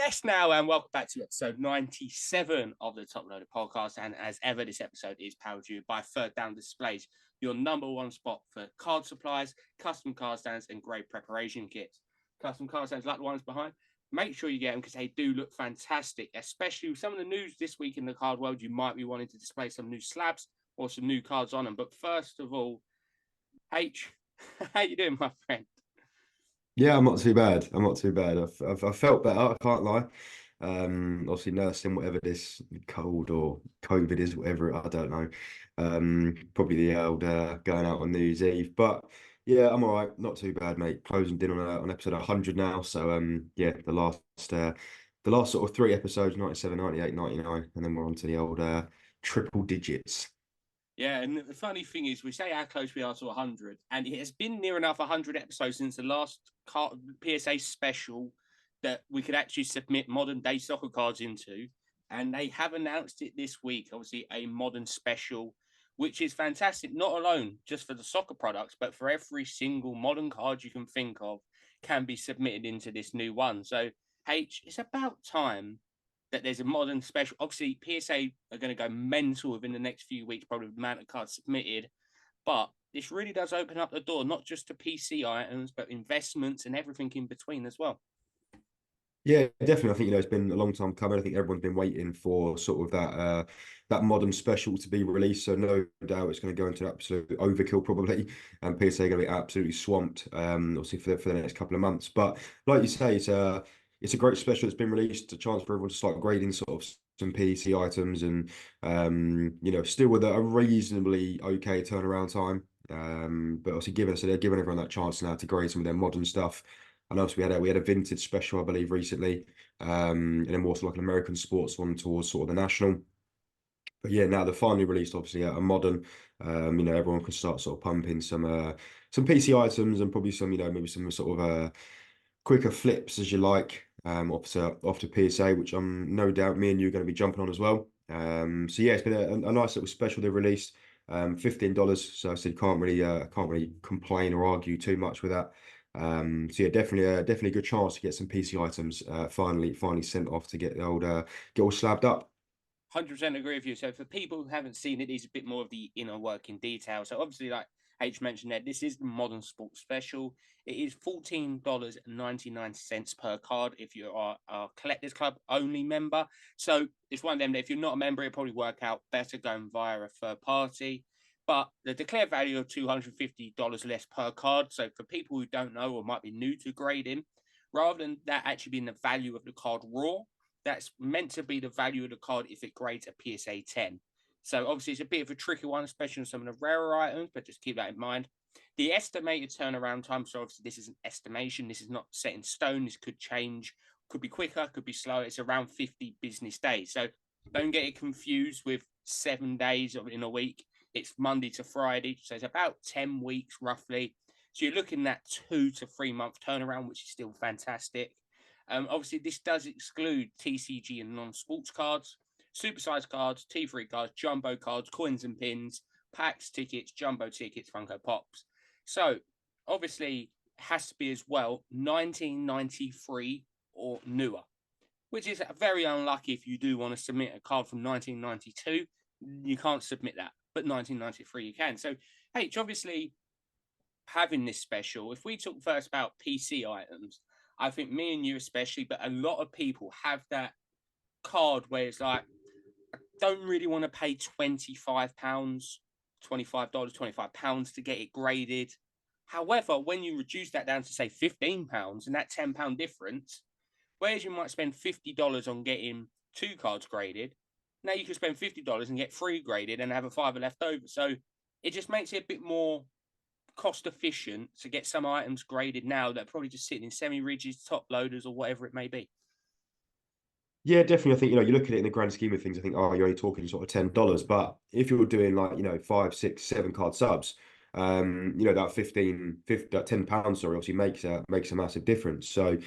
Yes, now, and welcome back to episode 97 of the Top Loader podcast. And as ever, this episode is powered to you by Third Down Displays, your number one spot for card supplies, custom card stands, and great preparation kits. Custom card stands like the ones behind, make sure you get them because they do look fantastic, especially with some of the news this week in the card world. You might be wanting to display some new slabs or some new cards on them. But first of all, H, how you doing, my friend? Yeah, I'm not too bad. I'm not too bad. I've felt better. I can't lie. Obviously nursing whatever this cold or COVID is, whatever I don't know. Probably the old going out on New Year's Eve, but yeah, I'm all right. Not too bad, mate. Closing in on episode 100 now. So yeah, the last sort of three episodes, 97, 98, 99, and then we're on to the old triple digits. Yeah, and the funny thing is, we say how close we are to 100, and it has been near enough 100 episodes since the last PSA Special that we could actually submit modern day soccer cards into. And they have announced it this week, obviously, a modern special, which is fantastic, not alone just for the soccer products, but for every single modern card you can think of can be submitted into this new one. So, H, it's about time that there's a modern special. Obviously, PSA are going to go mental within the next few weeks, probably with the amount of cards submitted. But this really does open up the door, not just to PC items, but investments and everything in between as well. Yeah, definitely. I think it's been a long time coming. I think everyone's been waiting for sort of that modern special to be released. So no doubt it's going to go into an absolute overkill probably, and PSA are going to be absolutely swamped. Obviously for the next couple of months. But like you say, it's a great special that's been released. A chance for everyone to start grading sort of some PC items, and still with a reasonably okay turnaround time. But obviously they're giving everyone that chance now to grade some of their modern stuff. I know we had a vintage special, I believe, recently, and then more so like an American sports one towards sort of the national. But yeah, now they've finally released obviously a modern. Everyone can start sort of pumping some PC items and probably some maybe some sort of quicker flips as you like off to PSA, which I'm no doubt me and you are going to be jumping on as well. So yeah, it's been a nice little special they've released. $15. So I said can't really complain or argue too much with that. So yeah, definitely a good chance to get some PC items finally sent off to get get all slabbed up. 100% agree with you. So for people who haven't seen it, it's a bit more of the inner working detail. So obviously, like H mentioned there, this is the modern sports special. It is $14.99 per card if you are a Collectors Club only member. So it's one of them that if you're not a member, it'll probably work out better going via a third party. But the declared value of $250 less per card. So for people who don't know or might be new to grading, rather than that actually being the value of the card raw, that's meant to be the value of the card if it grades a PSA 10. So obviously it's a bit of a tricky one, especially on some of the rarer items, but just keep that in mind. The estimated turnaround time, so obviously this is an estimation, this is not set in stone, this could change, could be quicker, could be slower. It's around 50 business days. So don't get it confused with 7 days in a week. It's Monday to Friday, so it's about 10 weeks roughly. So you're looking at 2 to 3 month turnaround, which is still fantastic. Obviously, this does exclude TCG and non-sports cards, supersized cards, T3 cards, jumbo cards, coins and pins, packs, tickets, jumbo tickets, Funko Pops. So, obviously, it has to be as well 1993 or newer, which is very unlucky if you do want to submit a card from 1992. You can't submit that, but 1993 you can. So, H, obviously, having this special, if we talk first about PC items, I think me and you especially, but a lot of people have that card where it's like, I don't really want to pay £25, £25 to get it graded. However, when you reduce that down to say £15 and that £10 difference, whereas you might spend $50 on getting 2 cards graded, now you can spend $50 and get 3 graded and have a fiver left over. So it just makes it a bit more cost efficient to get some items graded now that are probably just sitting in semi-rigids, top loaders, or whatever it may be. Yeah, definitely. I think you look at it in the grand scheme of things. I think you're only talking sort of $10, but if you're doing like 5, 6, 7 card subs, that that £10 sorry obviously makes a massive difference. So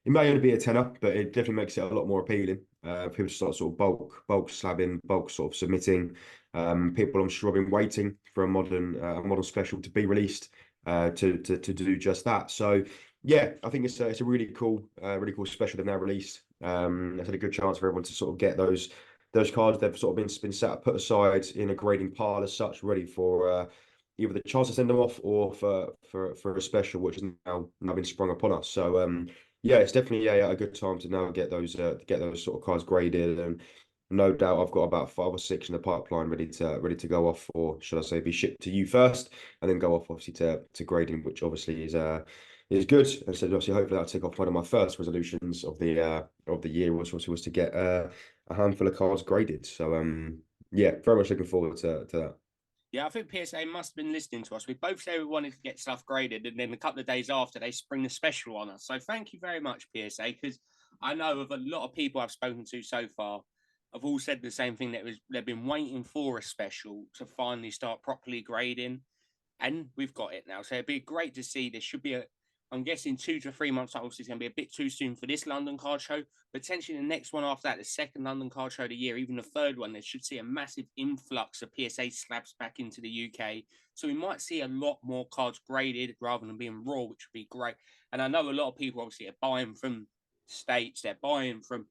it may only be a tenner, but it definitely makes it a lot more appealing. People start sort of bulk slabbing, bulk sort of submitting. People I'm sure have been waiting for a modern special to be released to do just that. So yeah, I think it's a really cool special they've now released. There's a good chance for everyone to sort of get those cards. They've sort of been put aside in a grading pile as such, ready for either the chance to send them off or for a special, which has now been sprung upon us. So yeah, it's definitely a good time to now get those sort of cards graded, and no doubt I've got about 5 or 6 in the pipeline ready to go off, or should I say, be shipped to you first, and then go off obviously to grading, which obviously is good. And so obviously, hopefully, that'll take off one of my first resolutions of the year was to get a handful of cards graded. So yeah, very much looking forward to that. Yeah, I think PSA must have been listening to us. We both said we wanted to get stuff graded, and then a couple of days after, they spring the special on us. So thank you very much, PSA, because I know of a lot of people I've spoken to so far have all said the same thing, that they've been waiting for a special to finally start properly grading, and we've got it now. So it'd be great to see. There should be I'm guessing 2 to 3 months. Obviously, it's going to be a bit too soon for this London card show. Potentially the next one after that, the second London card show of the year, even the third one, they should see a massive influx of PSA slabs back into the UK. So we might see a lot more cards graded rather than being raw, which would be great. And I know a lot of people obviously are buying from States, they're buying from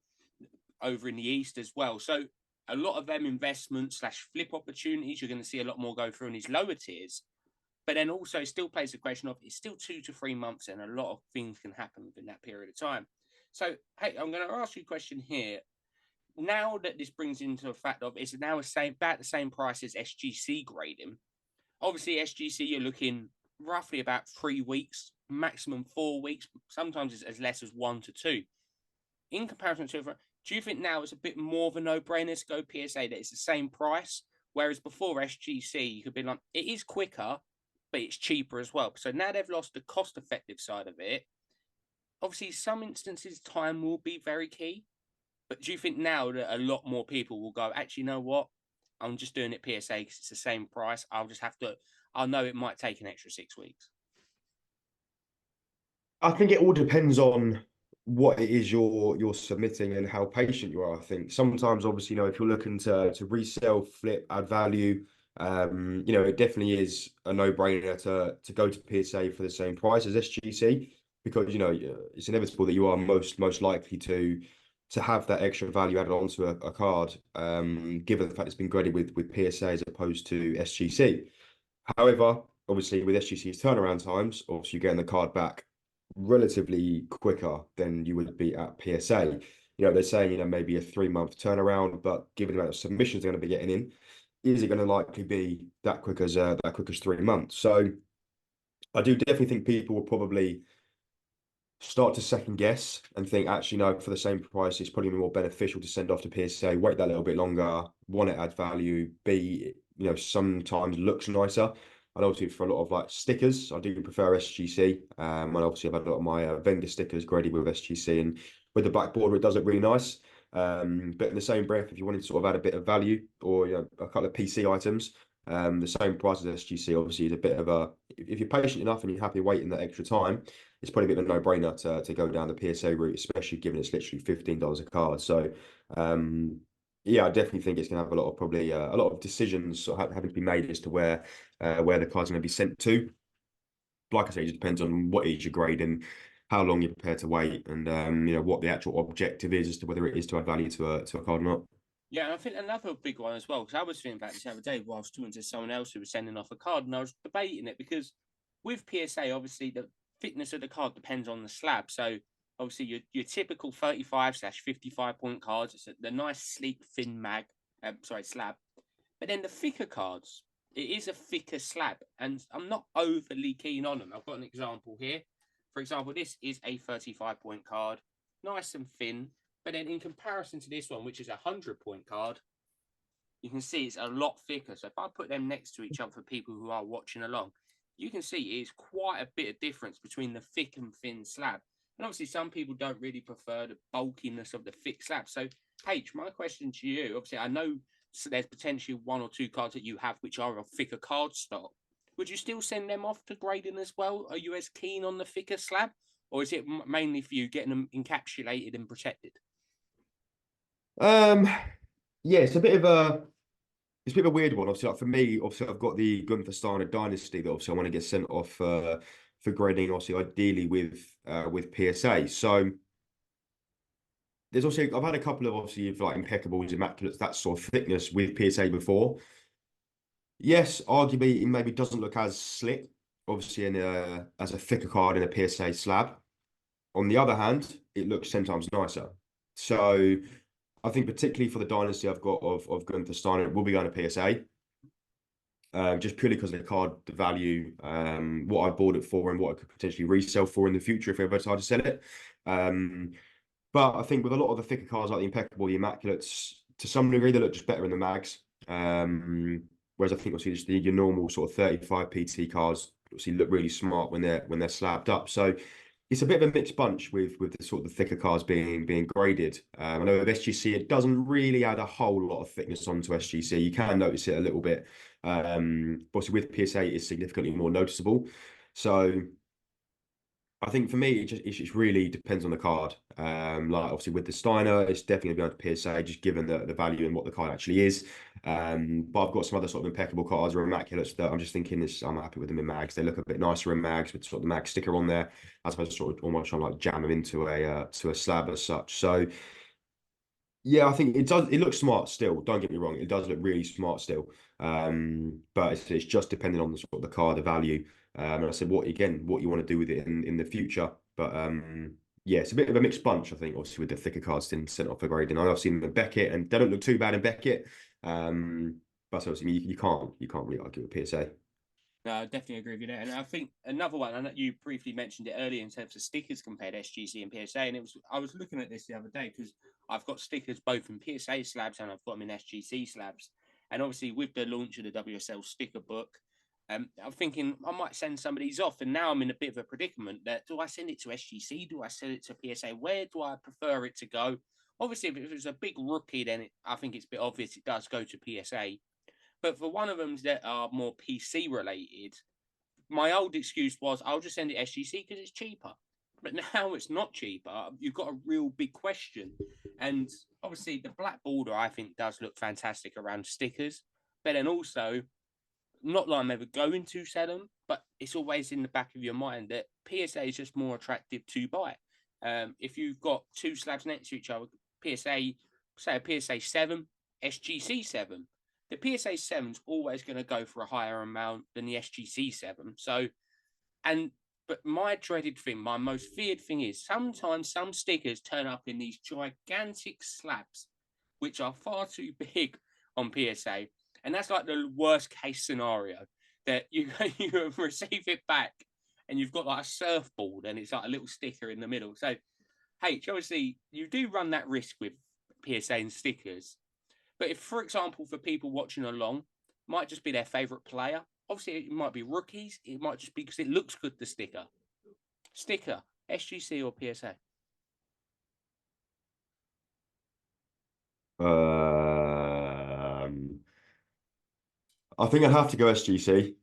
over in the East as well. So a lot of them investment / flip opportunities, you're going to see a lot more go through in these lower tiers. But then also still plays the question of, it's still 2 to 3 months, and a lot of things can happen within that period of time. So, hey, I'm going to ask you a question here. Now that this brings into the fact of, it's now about the same price as SGC grading. Obviously, SGC, you're looking roughly about 3 weeks, maximum 4 weeks, sometimes it's as less as 1 to 2. In comparison to, do you think now it's a bit more of a no-brainer to go PSA, that it's the same price? Whereas before SGC, you could be like, it is quicker, but it's cheaper as well. So now they've lost the cost-effective side of it. Obviously, some instances, time will be very key. But do you think now that a lot more people will go, actually, you know what? I'm just doing it PSA because it's the same price. I'll know it might take an extra 6 weeks. I think it all depends on what it is you're submitting and how patient you are. I think sometimes, obviously, if you're looking to resell, flip, add value, it definitely is a no-brainer to go to PSA for the same price as SGC, because it's inevitable that you are most likely to have that extra value added onto a card, given the fact it's been graded with PSA as opposed to SGC. However, obviously with SGC's turnaround times, obviously you're getting the card back relatively quicker than you would be at PSA. They're saying, maybe a 3 month turnaround, but given the amount of submissions they're going to be getting in, is it going to likely be that quick as 3 months? So I do definitely think people will probably start to second guess and think, actually, no, for the same price, it's probably more beneficial to send off to PSA, wait that little bit longer. One, it adds value. B, sometimes looks nicer. And obviously for a lot of like stickers, I do prefer SGC. And obviously I've had a lot of my vendor stickers graded with SGC, and with the black border, it does look really nice. But in the same breath, if you wanted to sort of add a bit of value, or a couple of PC items, the same price as SGC obviously is a bit of a, if you're patient enough and you're happy waiting that extra time, it's probably a bit of a no-brainer to go down the PSA route, especially given it's literally $15 a card. So yeah, I definitely think it's going to have probably a lot of decisions sort of having to be made as to where the card's going to be sent to. Like I say, it just depends on what is your grade and how long you're prepared to wait, and what the actual objective is as to whether it is to add value to a card or not. Yeah, and I think another big one as well, because I was thinking about this the other day while I was talking to someone else who was sending off a card, and I was debating it, because with PSA, obviously the thickness of the card depends on the slab. So obviously your typical 35/55 point cards, it's the nice sleek thin slab. But then the thicker cards, it is a thicker slab, and I'm not overly keen on them. I've got an example here. For example, this is a 35 point card, nice and thin. But then in comparison to this one, which is a 100 point card, you can see it's a lot thicker. So if I put them next to each other for people who are watching along, you can see it's quite a bit of difference between the thick and thin slab. And obviously some people don't really prefer the bulkiness of the thick slab. So Paige, my question to you, obviously I know there's potentially 1 or 2 cards that you have which are of thicker card stock. Would you still send them off to grading as well? Are you as keen on the thicker slab? Or is it mainly for you getting them encapsulated and protected? Yeah, it's a bit of a weird one. Obviously, like for me, obviously I've got the Gunther Steiner Dynasty that obviously I want to get sent off for grading, obviously ideally with PSA. So there's also I've had a couple of obviously of like Impeccables, Immaculates, that sort of thickness with PSA before. Yes, arguably it maybe doesn't look as slick, obviously in a as a thicker card in a PSA slab. On the other hand, it looks 10 times nicer. So I think particularly for the dynasty I've got of Gunther Steiner, it will be going to PSA. Just purely because of the card, the value, what I bought it for, and what I could potentially resell for in the future if I ever decide to sell it. Um, but I think with a lot of the thicker cards like the Impeccable, the Immaculates, to some degree, they look just better in the mags. Whereas I think obviously just your normal sort of 35 PT cars obviously look really smart when they're slabbed up. So it's a bit of a mixed bunch with the sort of the thicker cars being graded. I know with SGC it doesn't really add a whole lot of thickness onto SGC. You can notice it a little bit. But obviously with PSA it's significantly more noticeable. So I think for me, it just really depends on the card. Like obviously with the Steiner, it's definitely going to PSA, just given the value and what the card actually is. But I've got some other sort of impeccable cards or immaculates that I'm just thinking this. I'm happy with them in mags. They look a bit nicer in mags with sort of the mag sticker on there, as opposed to sort of almost trying to like jam them into a to a slab as such. So yeah, I think it does. It looks smart still. Don't get me wrong. It does look really smart still. But it's just depending on the sort of the card, the value. And I said, what you want to do with it in the future. But yeah, it's a bit of a mixed bunch, I think, obviously with the thicker cards in sent off for grading. I've seen them in Beckett, and they don't look too bad in Beckett. But obviously you can't really argue with PSA. No, I definitely agree with you there. And I think another one, I know you briefly mentioned it earlier in terms of stickers compared to SGC and PSA. And I was looking at this the other day because I've got stickers both in PSA slabs and I've got them in SGC slabs. And obviously, with the launch of the WSL sticker book, I'm thinking I might send some of these off. And now I'm in a bit of a predicament that do I send it to SGC? Do I send it to PSA? Where do I prefer it to go? Obviously, if it was a big rookie, then I think it's a bit obvious it does go to PSA. But for one of them that are more PC related, my old excuse was I'll just send it SGC because it's cheaper. But now it's not cheaper. You've got a real big question. And obviously, the black border, I think, does look fantastic around stickers. But then also, not that I'm ever going to sell them, but it's always in the back of your mind that PSA is just more attractive to buy. If you've got two slabs next to each other, PSA, say a PSA 7, SGC 7, the PSA 7's always going to go for a higher amount than the SGC 7. So, and but my dreaded thing, my most feared thing is sometimes some stickers turn up in these gigantic slabs, which are far too big on PSA. And that's like the worst case scenario that you you receive it back and you've got like a surfboard and it's like a little sticker in the middle. So, H, obviously, you do run that risk with PSA and stickers. But if, for example, for people watching along, might just be their favourite player. Obviously, it might be rookies. It might just be because it looks good, the sticker. Sticker, SGC or PSA? I think I'd have to go SGC.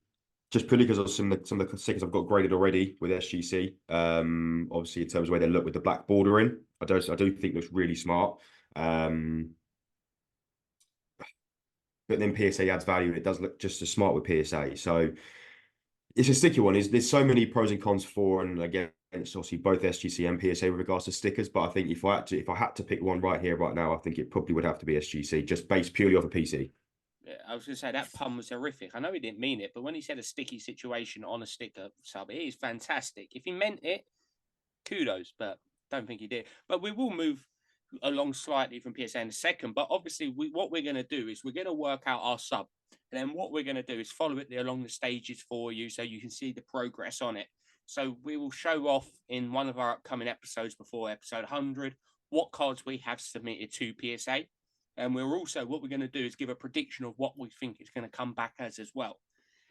Just purely because of some of the stickers I've got graded already with SGC. Obviously in terms of where they look with the black border in, I do think looks really smart. But then PSA adds value and it does look just as smart with PSA. So it's a sticky one. There's so many pros and cons for, and again, it's obviously both SGC and PSA with regards to stickers. But I think if I had to pick one right here, right now, I think it probably would have to be SGC, just based purely off a PC. Yeah, I was going to say that pun was horrific. I know he didn't mean it, but when he said a sticky situation on a sticker sub, it is fantastic. If he meant it, kudos, but don't think he did. But we will move along slightly from PSA in a second. But obviously, what we're going to do is we're going to work out our sub. And then what we're going to do is follow it along the stages for you so you can see the progress on it. So we will show off in one of our upcoming episodes before episode 100 what cards we have submitted to PSA. And we're also, what we're going to do is give a prediction of what we think it's going to come back as well.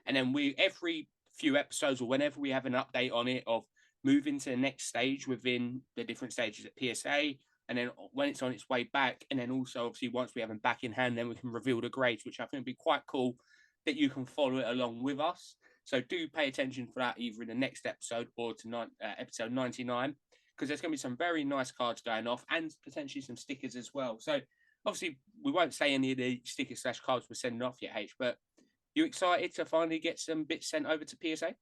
And then every few episodes or whenever we have an update on it of moving to the next stage within the different stages at PSA, and then when it's on its way back, and then also obviously once we have them back in hand, then we can reveal the grades, which I think would be quite cool that you can follow it along with us. So do pay attention for that either in the next episode or to episode 99, because there's going to be some very nice cards going off and potentially some stickers as well. So obviously we won't say any of the stickers / cards we're sending off yet, H, but you excited to finally get some bits sent over to PSA?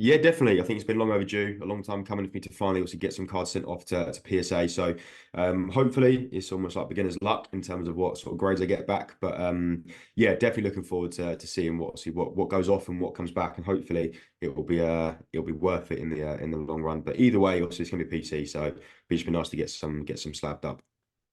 Yeah, definitely. I think it's been long overdue, a long time coming for me to finally also get some cards sent off to PSA. So hopefully it's almost like beginner's luck in terms of what sort of grades I get back. But yeah, definitely looking forward to seeing what goes off and what comes back, and hopefully it'll be worth it in the long run. But either way, obviously it's gonna be PC, so it'd just be nice to get some slabbed up.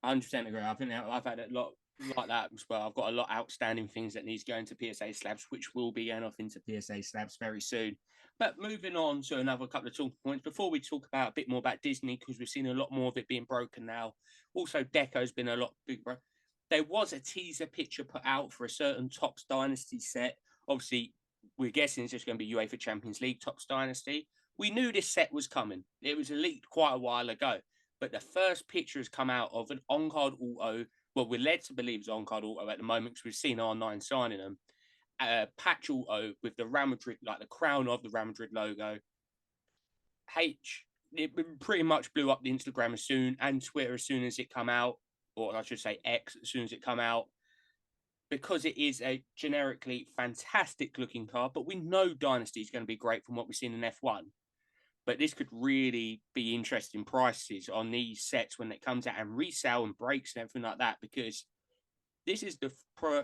100% agree. I think that I've had a lot like that as well. I've got a lot outstanding things that needs going to PSA slabs, which will be going off into PSA slabs very soon. But moving on to another couple of talking points before we talk about a bit more about Disney, because we've seen a lot more of it being broken now. Also, Deco's been a lot bigger. There was a teaser picture put out for a certain Topps Dynasty set. Obviously, we're guessing it's just going to be UEFA Champions League Topps Dynasty. We knew this set was coming. It was leaked quite a while ago. But the first picture has come out of an on-card auto. Well, we're led to believe it's on-card auto at the moment because we've seen R9 signing them. Patch auto with the Real Madrid, like the crown of the Real Madrid logo. It pretty much blew up the Instagram as soon and Twitter as soon as it come out, or I should say X as soon as it come out, because it is a generically fantastic looking card. But we know Dynasty is going to be great from what we've seen in F1. But this could really be interesting prices on these sets when it comes out and resale and breaks and everything like that, because this is the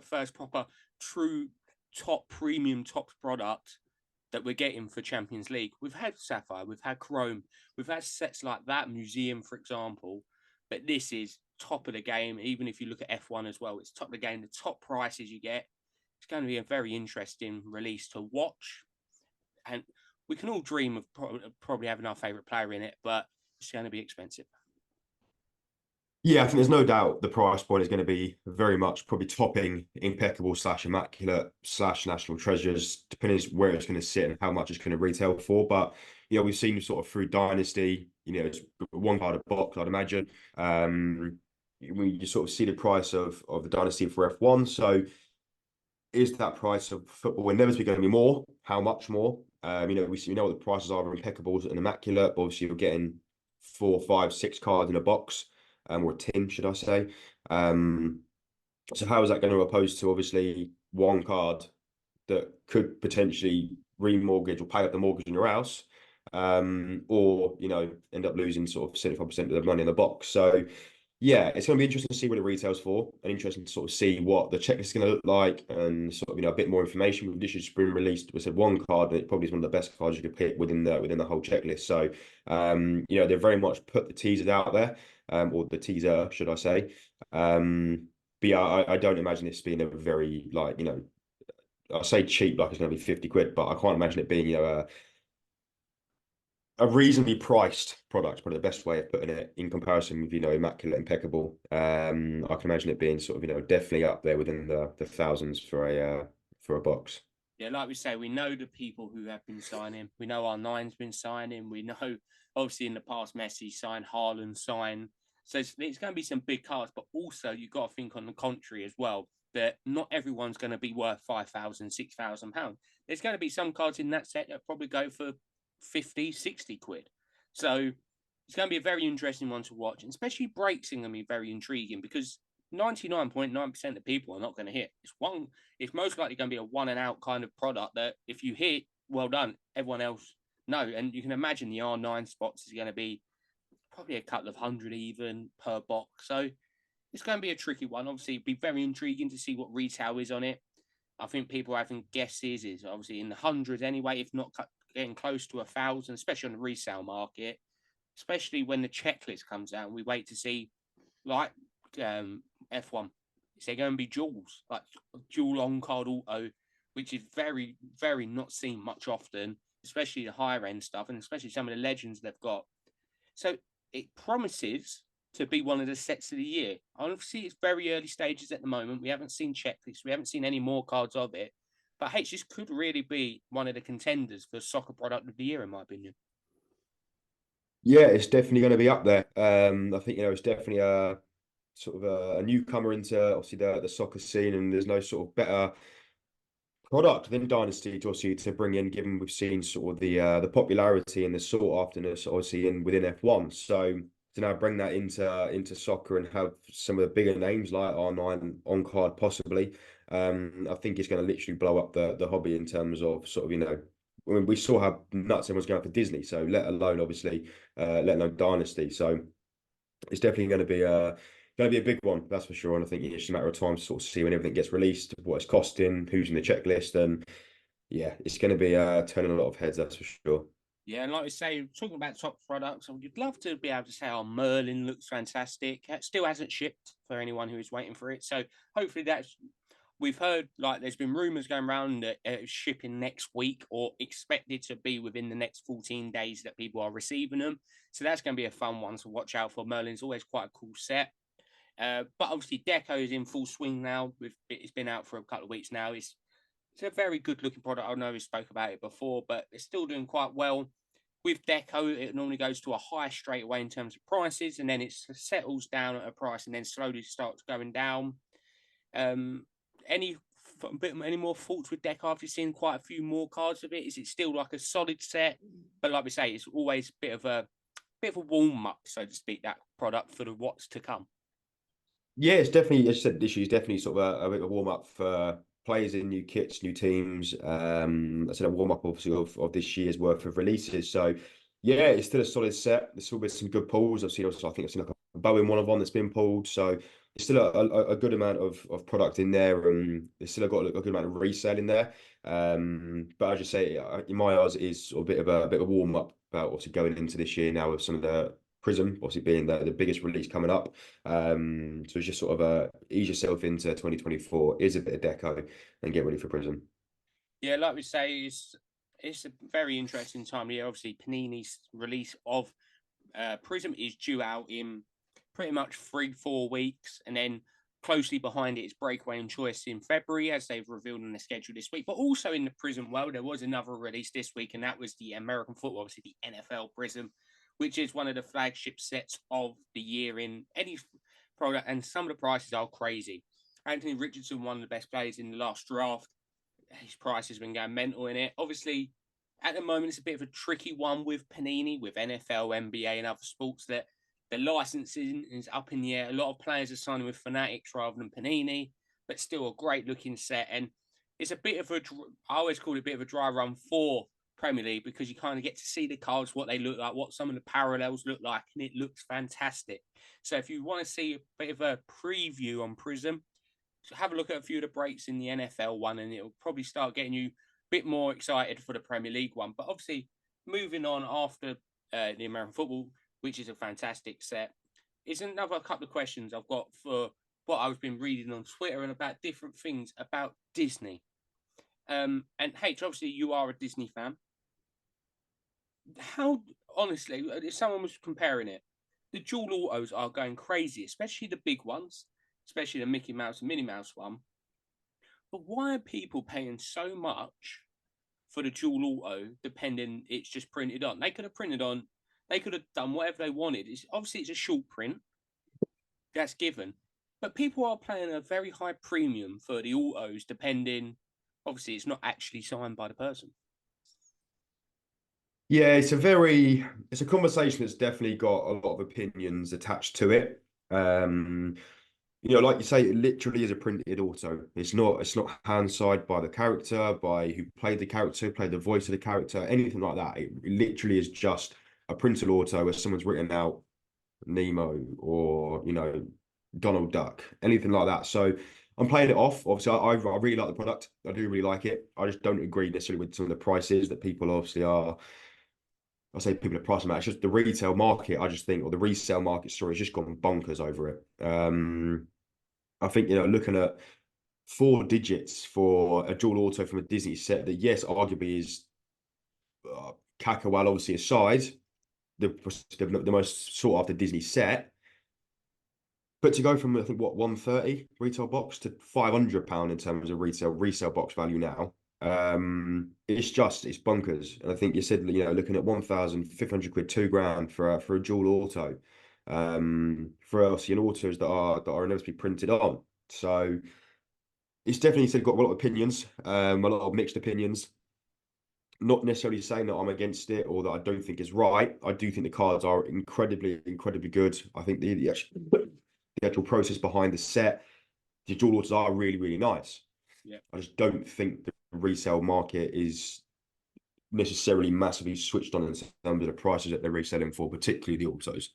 first proper true top premium top product that we're getting for Champions League. We've had Sapphire, we've had Chrome, we've had sets like that, Museum, for example, but this is top of the game. Even if you look at F1 as well, it's top of the game. The top prices you get. It's going to be a very interesting release to watch. And we can all dream of probably having our favourite player in it, but it's going to be expensive. Yeah, I think there's no doubt the price point is going to be very much probably topping impeccable slash immaculate slash national treasures, depending on where it's going to sit and how much it's going to retail for. But we've seen sort of through Dynasty, it's one card a box, I'd imagine. You sort of see the price of the Dynasty for F1. So is that price of football inevitably going to be more? How much more? We know what the prices are of impeccables and immaculate. Obviously, you're getting 4, 5, 6 cards in a box, or a tin, should I say? So how is that going to oppose to obviously one card that could potentially remortgage or pay up the mortgage in your house, or end up losing sort of 75% of the money in the box? So yeah, it's going to be interesting to see what it retails for, and interesting to sort of see what the checklist is going to look like, and sort of a bit more information. This has been released. We said one card, and it probably is one of the best cards you could pick within the whole checklist. So they've very much put the teasers out there, or the teaser, should I say? But yeah, I don't imagine this being a very I say cheap, like it's going to be 50 quid, but I can't imagine it being a reasonably priced product, probably the best way of putting it, in comparison with immaculate, impeccable. I can imagine it being sort of definitely up there within the thousands for a box. Yeah, like we say, we know the people who have been signing. We know R9's been signing. We know, obviously, in the past, Messi signed, Haaland signed. So it's going to be some big cards, but also you've got to think on the contrary as well, that not everyone's going to be worth £5,000, £6,000. There's going to be some cards in that set that probably go for 50, 60 quid. So it's going to be a very interesting one to watch, and especially breaks are going to be very intriguing, because 99.9% of people are not going to hit. It's most likely going to be a one and out kind of product that if you hit, well done. Everyone else, no. And you can imagine the R9 spots is going to be probably a couple of hundred even per box. So it's going to be a tricky one. Obviously, it'd be very intriguing to see what retail is on it. I think people having guesses is obviously in the hundreds anyway, if not getting close to 1,000, especially on the resale market, especially when the checklist comes out and we wait to see, like F1. Is there going to be duels, like dual on card auto, which is very, very not seen much often, especially the higher end stuff, and especially some of the legends they've got. So it promises to be one of the sets of the year. Obviously, it's very early stages at the moment. We haven't seen checklists. We haven't seen any more cards of it. But this could really be one of the contenders for soccer product of the year, in my opinion. Yeah, it's definitely going to be up there. I think it's definitely a sort of a newcomer into obviously the soccer scene, and there's no sort of better product than Dynasty to obviously to bring in, given we've seen sort of the popularity and the sought afterness obviously within F1. So to now bring that into soccer and have some of the bigger names like R9 on card possibly, I think it's going to literally blow up the hobby in terms of sort of I mean, we saw how nuts everyone's going for Disney, so let alone obviously, let alone Dynasty. So it's definitely going to be a big one, that's for sure. And I think it's just a matter of time to sort of see when everything gets released, what it's costing, who's in the checklist, and yeah, it's going to be turning a lot of heads, that's for sure. Yeah, and like I say, talking about top products, I would love to be able to say, oh, Merlin looks fantastic. It still hasn't shipped for anyone who is waiting for it. So hopefully that's, we've heard like there's been rumors going around that it's shipping next week or expected to be within the next 14 days that people are receiving them. So that's going to be a fun one to watch out for. Merlin's always quite a cool set. But obviously, Deco is in full swing now. It's been out for a couple of weeks now. It's a very good looking product. I know we spoke about it before, but it's still doing quite well. With Deco, it normally goes to a high straight away in terms of prices, and then it settles down at a price and then slowly starts going down. Um, any any more thoughts with Deco? Have you seen quite a few more cards of it? Is it still like a solid set? But like we say, it's always a bit of a warm up, so to speak, that product for the what's to come. Yeah, it's definitely, as you said, this year's definitely sort of a bit of a warm up for players in new kits, new teams. I said a warm up obviously of this year's worth of releases. So yeah, it's still a solid set. There's still been some good pulls. I've seen also, I think I've seen like a Bowen one that's been pulled. So it's still a good amount of product in there. It's still got a good amount of resale in there. But as you say, in my eyes, it is sort of a bit of a warm up about obviously going into this year now with some of the Prism, obviously being the biggest release coming up. So it's just sort of ease yourself into 2024, is a bit of deco, and get ready for Prism. Yeah, like we say, it's a very interesting time of year. Obviously, Panini's release of Prism is due out in pretty much 3-4 weeks, and then closely behind it is Breakaway and Choice in February, as they've revealed in the schedule this week. But also in the Prism world, there was another release this week, and that was the American football, obviously the NFL Prism, which is one of the flagship sets of the year in any product, and some of the prices are crazy. Anthony Richardson, one of the best players in the last draft, his price has been going mental in it. Obviously, at the moment, it's a bit of a tricky one with Panini, with NFL, NBA, and other sports that the licensing is up in the air. A lot of players are signing with Fanatics rather than Panini, but still a great looking set. And it's a bit of I always call it a bit of a dry run for Premier League because you kind of get to see the cards, what they look like, what some of the parallels look like, and it looks fantastic. So if you want to see a bit of a preview on Prism, have a look at a few of the breaks in the NFL one, and it'll probably start getting you a bit more excited for the Premier League one. But obviously, moving on after the American football, which is a fantastic set, is another couple of questions I've got for what I've been reading on Twitter and about different things about Disney. And H, obviously, you are a Disney fan. How, honestly, if someone was comparing it, the dual autos are going crazy, especially the big ones, especially the Mickey Mouse and Minnie Mouse one. But why are people paying so much for the dual auto depending it's just printed on? They could have printed on, they could have done whatever they wanted. Obviously it's a short print, that's given. But people are paying a very high premium for the autos depending, obviously it's not actually signed by the person. Yeah, it's a conversation that's definitely got a lot of opinions attached to it. Um, like you say, it literally is a printed auto. It's not hand signed by the character, by who played the character, played the voice of the character, anything like that. It literally is just a printed auto where someone's written out Nemo or Donald Duck, anything like that. So I'm playing it off. Obviously, I really like the product. I do really like it. I just don't agree necessarily with some of the prices that people obviously are. I say people are pricing out. It's just the retail market. I just think, or the resale market, sorry, has just gone bonkers over it. I think looking at 4 digits for a dual auto from a Disney set that, yes, arguably is Caca, obviously aside, the most sought after Disney set. But to go from, I think, what, 130 retail box to £500 in terms of resale box value now, it's bonkers. And I think you said, looking at 1,500 quid, £2,000 for a dual auto, for obviously an autos that are inevitably printed on. So it's definitely said got a lot of opinions, a lot of mixed opinions. Not necessarily saying that I'm against it or that I don't think it's right. I do think the cards are incredibly, incredibly good. I think the actual process behind the set, the dual autos are really, really nice. Yeah. I just don't think the resale market is necessarily massively switched on in terms of the prices that they're reselling for, particularly the autos.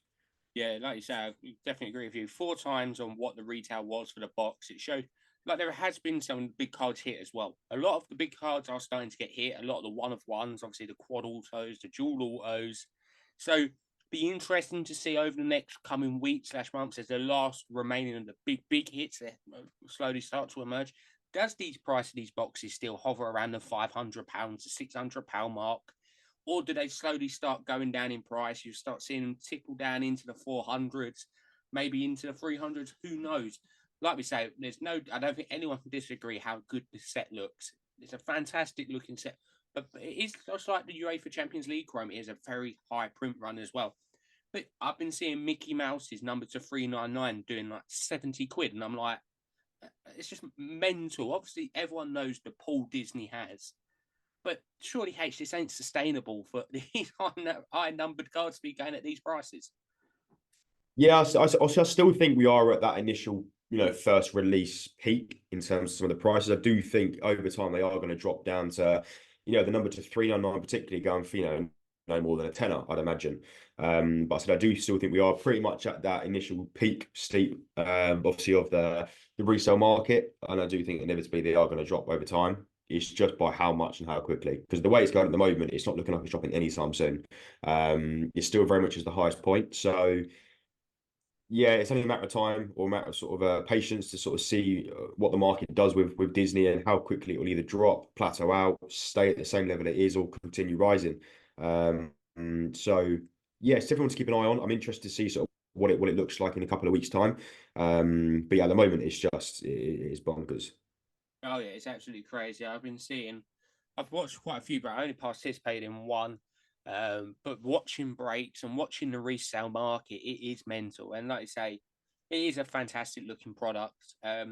Yeah, like you say, I definitely agree with you. 4 times on what the retail was for the box. It showed like there has been some big cards hit as well. A lot of the big cards are starting to get hit. A lot of the one of ones, obviously the quad autos, the dual autos. So be interesting to see over the next coming weeks slash months as the last remaining of the big hits that slowly start to emerge. Does these price of these boxes still hover around the £500 to £600 mark? Or do they slowly start going down in price? You start seeing them tickle down into the 400s, maybe into the 300s. Who knows? Like we say, I don't think anyone can disagree how good the set looks. It's a fantastic looking set, but it is just like the UEFA Champions League chrome. It is a very high print run as well. But I've been seeing Mickey Mouse's number to 399 doing like 70 quid, and I'm like, it's just mental. Obviously, everyone knows the pull Disney has, but surely, this ain't sustainable for these high numbered cards to be going at these prices. Yeah, I still think we are at that initial, first release peak in terms of some of the prices. I do think over time they are going to drop down to, the number to 399, particularly going for, no more than a tenner, I'd imagine. But I said I do still think we are pretty much at that initial peak steep, obviously of the resale market, and I do think inevitably they are going to drop over time. It's just by how much and how quickly. Because the way it's going at the moment, it's not looking like it's dropping anytime soon. It's still very much as the highest point. So yeah, it's only a matter of time or a matter of sort of patience to sort of see what the market does with Disney and how quickly it will either drop, plateau out, stay at the same level it is, or continue rising. So yeah, it's definitely one to keep an eye on. I'm interested to see sort of what it looks like in a couple of weeks' time. But yeah, at the moment it's bonkers. Oh yeah, it's absolutely crazy. I've watched quite a few, but I only participated in one. But watching breaks and watching the resale market, it is mental. And like I say, it is a fantastic looking product. By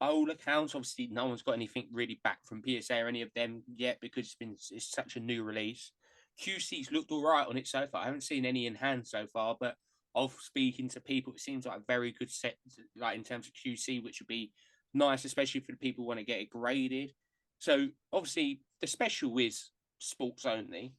all accounts, obviously, no one's got anything really back from PSA or any of them yet because it's such a new release. QC's looked all right on it so far. I haven't seen any in hand so far, but of speaking to people, it seems like a very good set, like in terms of QC, which would be nice, especially for the people who want to get it graded. So obviously, the special is sports only.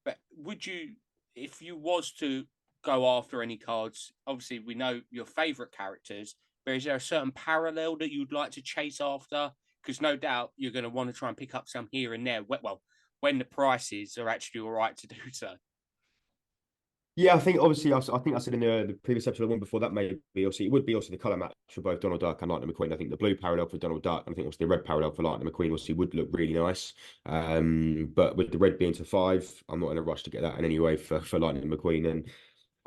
But would you, if you was to go after any cards, obviously we know your favourite characters, but is there a certain parallel that you'd like to chase after? Because no doubt you're going to want to try and pick up some here and there. Well, when the prices are actually all right to do so. Yeah, I think obviously I think I said in the previous episode, the one before that, maybe obviously it would be also the colour match for both Donald Duck and Lightning McQueen. I think the blue parallel for Donald Duck, and I think also the red parallel for Lightning McQueen obviously would look really nice. But with the red being to 5, I'm not in a rush to get that in any way for Lightning McQueen. And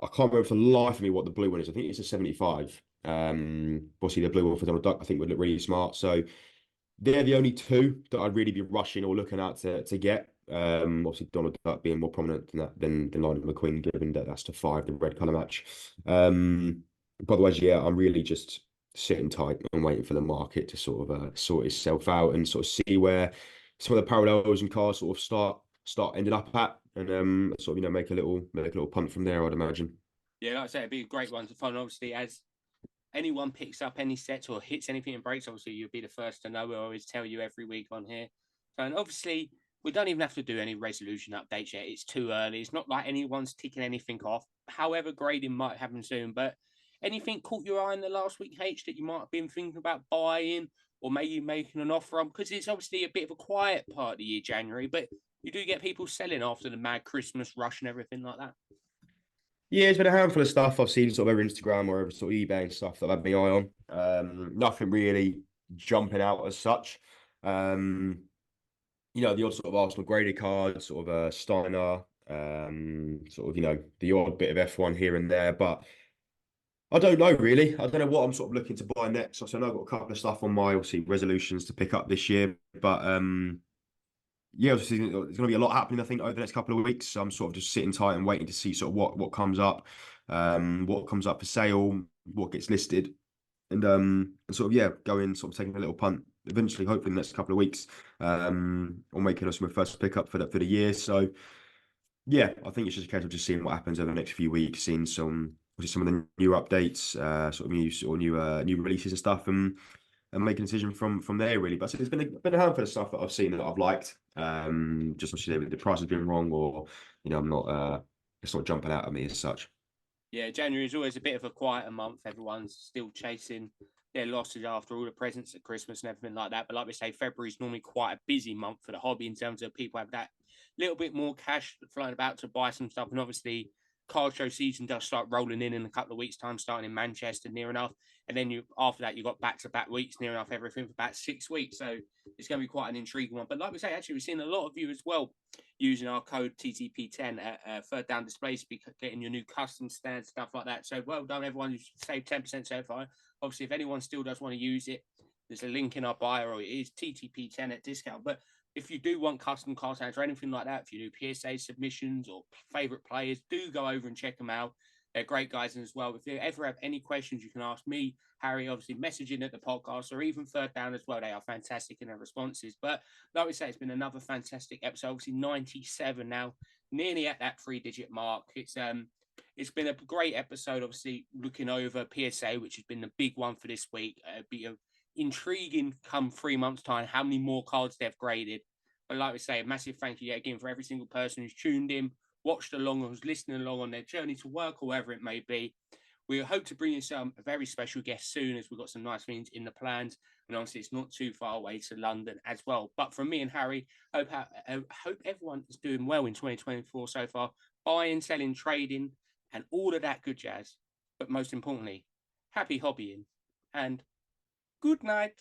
I can't remember for the life of me what the blue one is. I think it's a 75. Obviously the blue one for Donald Duck I think would look really smart. So they're the only two that I'd really be rushing or looking at to get. Obviously Donald Duck being more prominent than that than Lightning McQueen, given that that's to 5, the red colour match. But otherwise, yeah, I'm really just sitting tight and waiting for the market to sort of sort itself out and sort of see where some of the parallels and cars sort of start ending up at, and sort of make a little punt from there, I'd imagine. Yeah, like I say, it'd be a great one to find. Obviously, as anyone picks up any sets or hits anything in breaks, obviously you'll be the first to know. We'll always tell you every week on here. So, and obviously, we don't even have to do any resolution updates yet. It's too early. It's not like anyone's ticking anything off. However, grading might happen soon. But anything caught your eye in the last week, H, that you might have been thinking about buying or maybe making an offer on? Because it's obviously a bit of a quiet part of the year, January, but you do get people selling after the mad Christmas rush and everything like that. Yeah, there's been a handful of stuff I've seen sort of over Instagram or over sort of eBay and stuff that I've had my eye on. Nothing really jumping out as such. Um, the odd sort of Arsenal graded card, sort of a Steiner, sort of, the odd bit of F1 here and there. But I don't know really. I don't know what I'm sort of looking to buy next. So I know I've got a couple of stuff on my obviously resolutions to pick up this year. But yeah, obviously there's going to be a lot happening, I think, over the next couple of weeks. So I'm sort of just sitting tight and waiting to see sort of what comes up, what comes up for sale, what gets listed, and sort of yeah, going sort of taking a little punt eventually, hopefully in the next couple of weeks, or making us my first pickup for the year. So yeah, I think it's just a case of just seeing what happens over the next few weeks, seeing some of the new updates, sort of new releases and stuff, and and make a decision from there really. But there's been a handful of stuff that I've seen that I've liked. Just obviously the price has been wrong, or I'm not it's not jumping out at me as such. Yeah, January is always a bit of a quieter month. Everyone's still chasing their losses after all the presents at Christmas and everything like that. But like we say, February is normally quite a busy month for the hobby in terms of people have that little bit more cash flying about to buy some stuff. And obviously, card show season does start rolling in a couple of weeks' time, starting in Manchester near enough. And then after that, you've got back-to-back weeks near enough everything for about 6 weeks. So it's going to be quite an intriguing one. But like we say, actually, we've seen a lot of you as well using our code TTP10 at Third Down Display, getting your new custom stand, stuff like that. So well done, everyone who's saved 10% so far. Obviously, if anyone still does want to use it, there's a link in our bio, or it is TTP10 at discount. But if you do want custom card stands or anything like that, if you do PSA submissions or favorite players, do go over and check them out. They're great guys as well. If you ever have any questions, you can ask me, Harry, obviously messaging at the podcast, or even Third Down as well. They are fantastic in their responses. But like we say, it's been another fantastic episode. Obviously 97 now, nearly at that 3-digit mark. It's been a great episode, obviously looking over PSA, which has been the big one for this week. It'd be intriguing come 3 months' time how many more cards they've graded. But like we say, a massive thank you yet again for every single person who's tuned in, watched along, or who's listening along on their journey to work, or wherever it may be. We hope to bring you some very special guests soon, as we've got some nice things in the plans. And honestly, it's not too far away to London as well. But from me and Harry, hope everyone is doing well in 2024 so far, buying, selling, trading, and all of that good jazz. But most importantly, happy hobbying and good night.